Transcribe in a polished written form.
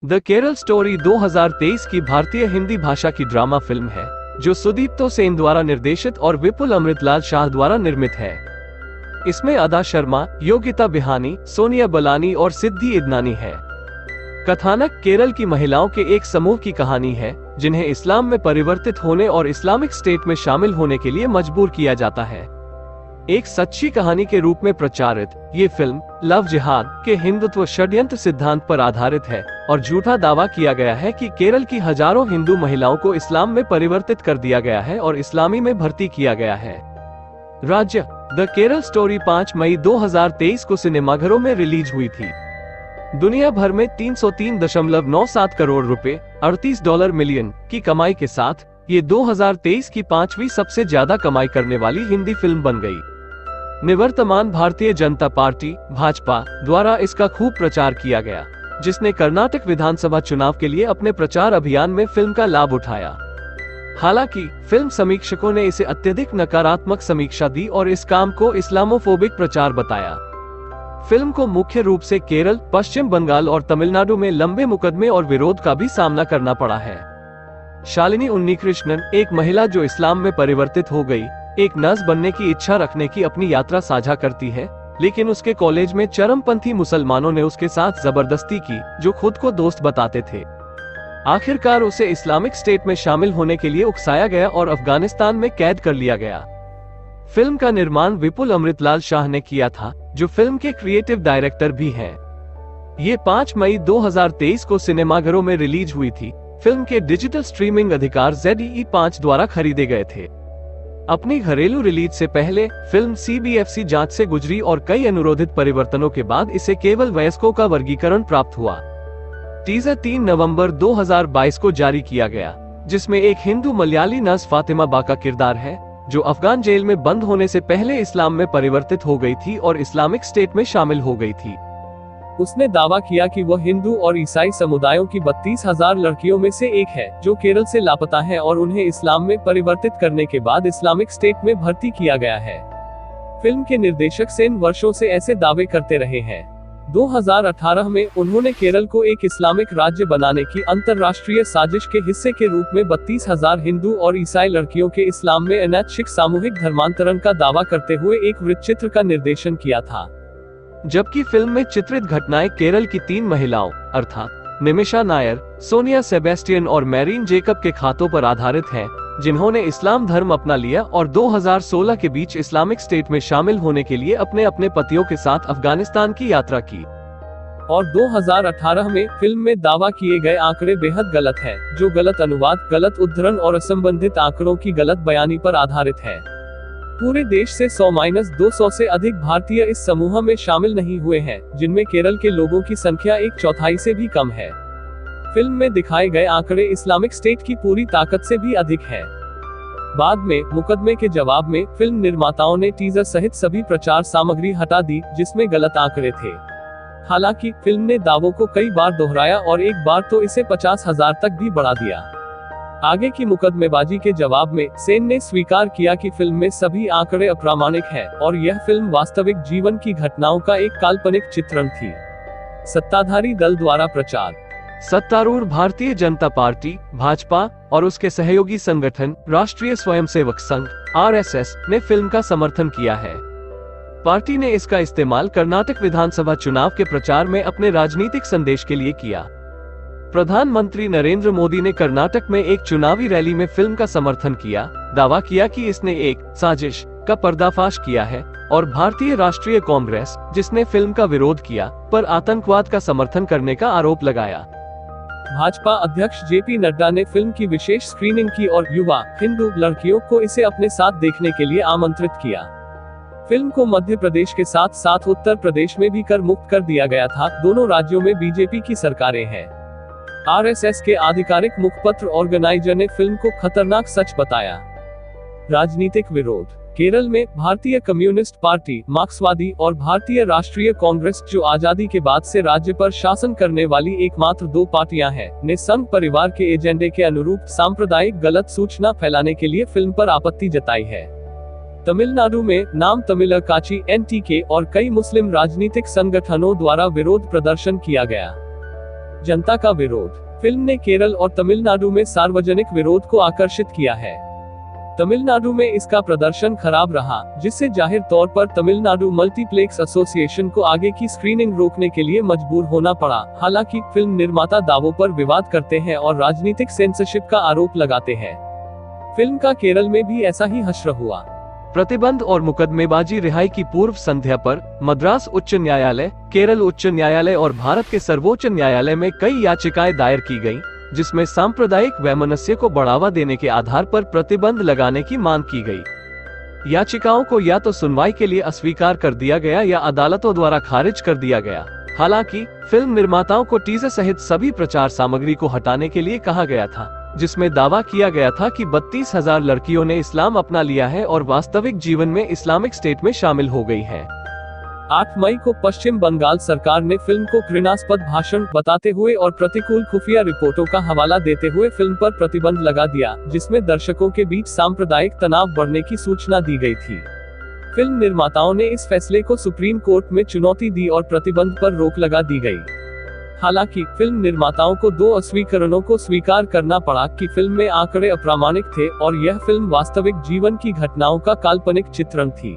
The Kerala story 2023 की भारतीय हिंदी भाषा की ड्रामा फिल्म है जो सुदीप्तो सेन द्वारा निर्देशित और विपुल अमृतलाल शाह द्वारा निर्मित है। इसमें अदा शर्मा, योगिता बिहानी, सोनिया बलानी और सिद्धि इदनानी है। कथानक केरल की महिलाओं के एक समूह की कहानी है जिन्हें इस्लाम में परिवर्तित होने और इस्लामिक स्टेट में शामिल होने के लिए मजबूर किया जाता है। एक सच्ची कहानी के रूप में प्रचारित ये फिल्म लव जिहाद के हिंदुत्व षड्यंत्र सिद्धांत पर आधारित है और झूठा दावा किया गया है कि केरल की हजारों हिंदू महिलाओं को इस्लाम में परिवर्तित कर दिया गया है और इस्लामी में भर्ती किया गया है। राज्य द केरल स्टोरी 5 मई 2023 को सिनेमाघरों में रिलीज हुई थी। दुनिया भर में 303.97 करोड़ रुपए $38 मिलियन की कमाई के साथ ये 2023 की 5वीं सबसे ज्यादा कमाई करने वाली हिंदी फिल्म बन गई। निवर्तमान भारतीय जनता पार्टी भाजपा द्वारा इसका खूब प्रचार किया गया, जिसने कर्नाटक विधानसभा चुनाव के लिए अपने प्रचार अभियान में फिल्म का लाभ उठाया। हालांकि फिल्म समीक्षकों ने इसे अत्यधिक नकारात्मक समीक्षा दी और इस काम को इस्लामोफोबिक प्रचार बताया। फिल्म को मुख्य रूप से केरल, पश्चिम बंगाल और तमिलनाडु में लंबे मुकदमे और विरोध का भी सामना करना पड़ा है। शालिनी उन्नीकृष्णन, एक महिला जो इस्लाम में परिवर्तित हो गई, एक नर्स बनने की इच्छा रखने की अपनी यात्रा साझा करती है, लेकिन उसके कॉलेज में चरमपंथी मुसलमानों ने उसके साथ जबरदस्ती की जो खुद को दोस्त बताते थे। आखिरकार उसे इस्लामिक स्टेट में शामिल होने के लिए उकसाया गया और अफगानिस्तान में कैद कर लिया गया। फिल्म का निर्माण विपुल अमृतलाल शाह ने किया था, जो फिल्म के क्रिएटिव डायरेक्टर भी हैं। ये 5 मई 2023 को सिनेमाघरों में रिलीज हुई थी। फिल्म के डिजिटल स्ट्रीमिंग अधिकार ZEE5 द्वारा खरीदे गए थे। अपनी घरेलू रिलीज से पहले फिल्म CBFC जांच से गुजरी और कई अनुरोधित परिवर्तनों के बाद इसे केवल वयस्कों का वर्गीकरण प्राप्त हुआ। टीजर 3 नवंबर 2022 को जारी किया गया, जिसमें एक हिंदू मलयाली नर्स फातिमा बा का किरदार है, जो अफगान जेल में बंद होने से पहले इस्लाम में परिवर्तित हो गई थी और इस्लामिक स्टेट में शामिल हो गई थी। उसने दावा किया कि वह हिंदू और ईसाई समुदायों की 32,000 लड़कियों में से एक है जो केरल से लापता है और उन्हें इस्लाम में परिवर्तित करने के बाद इस्लामिक स्टेट में भर्ती किया गया है। फिल्म के निर्देशक सेन वर्षों से ऐसे दावे करते रहे हैं। 2018 में उन्होंने केरल को एक इस्लामिक राज्य बनाने की अंतर्राष्ट्रीय साजिश के हिस्से के रूप में 32,000 हिंदू और ईसाई लड़कियों के इस्लाम में अनैच्छिक सामूहिक धर्मांतरण का दावा करते हुए एक वृत्तचित्र का निर्देशन किया था। जबकि फिल्म में चित्रित घटनाएं केरल की 3 महिलाओं अर्थात निमिषा नायर, सोनिया सेबेस्टियन और मैरीन जेकब के खातों पर आधारित हैं, जिन्होंने इस्लाम धर्म अपना लिया और 2016 के बीच इस्लामिक स्टेट में शामिल होने के लिए अपने अपने पतियों के साथ अफगानिस्तान की यात्रा की। और 2018 में फिल्म में दावा किए गए आंकड़े बेहद गलत हैं, जो गलत अनुवाद, गलत उद्धरण और असंबंधित आंकड़ों की गलत बयानी पर आधारित है। पूरे देश से 100-200 से अधिक भारतीय इस समूह में शामिल नहीं हुए हैं, जिनमें केरल के लोगों की संख्या 1/4 से भी कम है। फिल्म में दिखाए गए आंकड़े इस्लामिक स्टेट की पूरी ताकत से भी अधिक है। बाद में मुकदमे के जवाब में फिल्म निर्माताओं ने टीजर सहित सभी प्रचार सामग्री हटा दी, जिसमें गलत आंकड़े थे। हालांकि फिल्म ने दावों को कई बार दोहराया और एक बार तो इसे 50,000 तक भी बढ़ा दिया। आगे की मुकदमेबाजी के जवाब में सेन ने स्वीकार किया कि फिल्म में सभी आंकड़े अप्रामाणिक हैं और यह फिल्म वास्तविक जीवन की घटनाओं का एक काल्पनिक चित्रण थी। सत्ताधारी दल द्वारा प्रचार। सत्तारूढ़ भारतीय जनता पार्टी भाजपा और उसके सहयोगी संगठन राष्ट्रीय स्वयंसेवक संघ RSS ने फिल्म का समर्थन किया है। पार्टी ने इसका इस्तेमाल कर्नाटक विधानसभा चुनाव के प्रचार में अपने राजनीतिक संदेश के लिए किया। प्रधानमंत्री नरेंद्र मोदी ने कर्नाटक में एक चुनावी रैली में फिल्म का समर्थन किया, दावा किया कि इसने एक साजिश का पर्दाफाश किया है और भारतीय राष्ट्रीय कांग्रेस, जिसने फिल्म का विरोध किया, पर आतंकवाद का समर्थन करने का आरोप लगाया। भाजपा अध्यक्ष JP नड्डा ने फिल्म की विशेष स्क्रीनिंग की और युवा हिंदू लड़कियों को इसे अपने साथ देखने के लिए आमंत्रित किया। फिल्म को मध्य प्रदेश के साथ साथ उत्तर प्रदेश में भी कर मुक्त कर दिया गया था। दोनों राज्यों में बीजेपी की सरकारें हैं। RSS के आधिकारिक मुखपत्र ऑर्गेनाइजर ने फिल्म को खतरनाक सच बताया। राजनीतिक विरोध। केरल में भारतीय कम्युनिस्ट पार्टी, मार्क्सवादी और भारतीय राष्ट्रीय कांग्रेस, जो आजादी के बाद से राज्य पर शासन करने वाली एकमात्र 2 पार्टियां हैं, ने संघ परिवार के एजेंडे के अनुरूप सांप्रदायिक गलत सूचना फैलाने के लिए फिल्म पर आपत्ति जताई है। तमिलनाडु में नाम तमिलकाची NTK और कई मुस्लिम राजनीतिक संगठनों द्वारा विरोध प्रदर्शन किया गया। जनता का विरोध। फिल्म ने केरल और तमिलनाडु में सार्वजनिक विरोध को आकर्षित किया है। तमिलनाडु में इसका प्रदर्शन खराब रहा, जिससे जाहिर तौर पर तमिलनाडु मल्टीप्लेक्स एसोसिएशन को आगे की स्क्रीनिंग रोकने के लिए मजबूर होना पड़ा। हालांकि फिल्म निर्माता दावों पर विवाद करते हैं और राजनीतिक सेंसरशिप का आरोप लगाते हैं। फिल्म का केरल में भी ऐसा ही हश्र हुआ। प्रतिबंध और मुकदमेबाजी रिहाई की पूर्व संध्या पर मद्रास उच्च न्यायालय, केरल उच्च न्यायालय और भारत के सर्वोच्च न्यायालय में कई याचिकाएं दायर की गईं, जिसमें सांप्रदायिक वैमनस्य को बढ़ावा देने के आधार पर प्रतिबंध लगाने की मांग की गई। याचिकाओं को या तो सुनवाई के लिए अस्वीकार कर दिया गया या अदालतों द्वारा खारिज कर दिया गया। हालांकि फिल्म निर्माताओं को टीजर सहित सभी प्रचार सामग्री को हटाने के लिए कहा गया था, जिसमें दावा किया गया था कि 32,000 लड़कियों ने इस्लाम अपना लिया है और वास्तविक जीवन में इस्लामिक स्टेट में शामिल हो गई है। 8 मई को पश्चिम बंगाल सरकार ने फिल्म को घृणास्पद भाषण बताते हुए और प्रतिकूल खुफिया रिपोर्टों का हवाला देते हुए फिल्म पर प्रतिबंध लगा दिया, जिसमें दर्शकों के बीच सांप्रदायिक तनाव बढ़ने की सूचना दी गई थी। फिल्म निर्माताओं ने इस फैसले को सुप्रीम कोर्ट में चुनौती दी और प्रतिबंध पर रोक लगा दी गई। हालांकि फिल्म निर्माताओं को 2 अस्वीकरणों को स्वीकार करना पड़ा कि फिल्म में आंकड़े अप्रामाणिक थे और यह फिल्म वास्तविक जीवन की घटनाओं का काल्पनिक चित्रण थी।